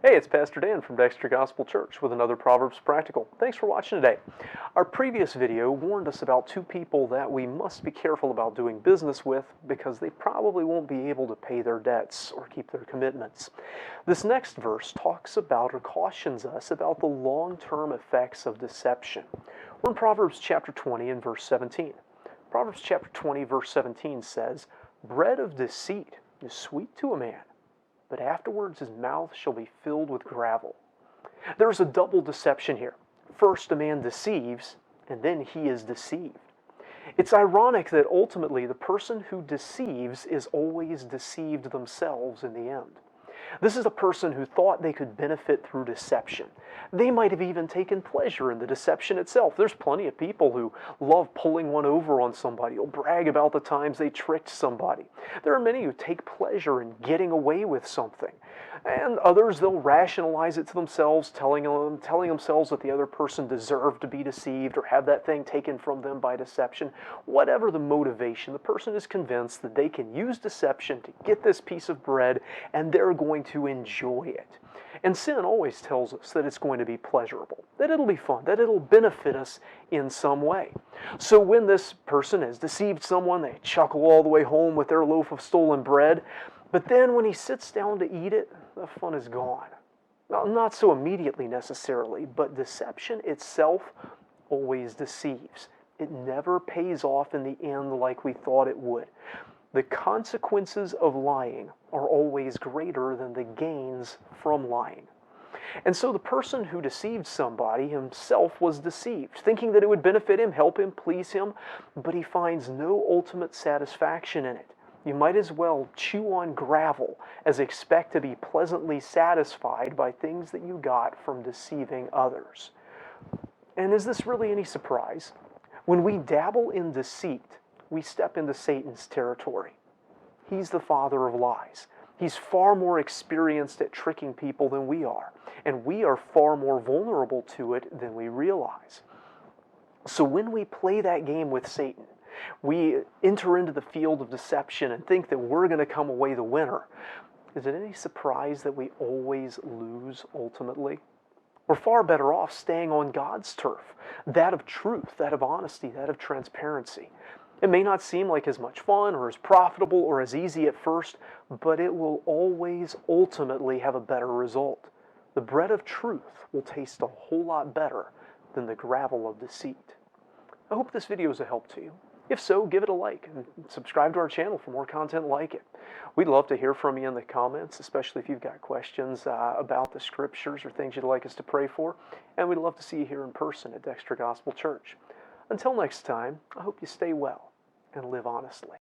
Hey, it's Pastor Dan from Dexter Gospel Church with another Proverbs Practical. Thanks for watching today. Our previous video warned us about two people that we must be careful about doing business with because they probably won't be able to pay their debts or keep their commitments. This next verse talks about or cautions us about the long-term effects of deception. We're in Proverbs chapter 20 and verse 17. Proverbs chapter 20 verse 17 says, "Bread of deceit is sweet to a man, but afterwards his mouth shall be filled with gravel." There's a double deception here. First, a man deceives, and then he is deceived. It's ironic that ultimately the person who deceives is always deceived themselves in the end. This is a person who thought they could benefit through deception. They might have even taken pleasure in the deception itself. There's plenty of people who love pulling one over on somebody, or brag about the times they tricked somebody. There are many who take pleasure in getting away with something. And others, they'll rationalize it to themselves, telling themselves that the other person deserved to be deceived or have that thing taken from them by deception. Whatever the motivation, the person is convinced that they can use deception to get this piece of bread, and they're going to enjoy it. And sin always tells us that it's going to be pleasurable, that it'll be fun, that it'll benefit us in some way. So when this person has deceived someone, they chuckle all the way home with their loaf of stolen bread. But then when he sits down to eat it, the fun is gone. Well, not so immediately necessarily, but deception itself always deceives. It never pays off in the end like we thought it would. The consequences of lying are always greater than the gains from lying. And so the person who deceived somebody himself was deceived, thinking that it would benefit him, help him, please him, but he finds no ultimate satisfaction in it. You might as well chew on gravel as expect to be pleasantly satisfied by things that you got from deceiving others. And is this really any surprise? When we dabble in deceit, we step into Satan's territory. He's the father of lies. He's far more experienced at tricking people than we are, and we are far more vulnerable to it than we realize. So when we play that game with Satan, we enter into the field of deception and think that we're going to come away the winner. Is it any surprise that we always lose ultimately? We're far better off staying on God's turf, that of truth, that of honesty, that of transparency. It may not seem like as much fun or as profitable or as easy at first, but it will always ultimately have a better result. The bread of truth will taste a whole lot better than the gravel of deceit. I hope this video is a help to you. If so, give it a like and subscribe to our channel for more content like it. We'd love to hear from you in the comments, especially if you've got questions about the scriptures or things you'd like us to pray for. And we'd love to see you here in person at Dexter Gospel Church. Until next time, I hope you stay well and live honestly.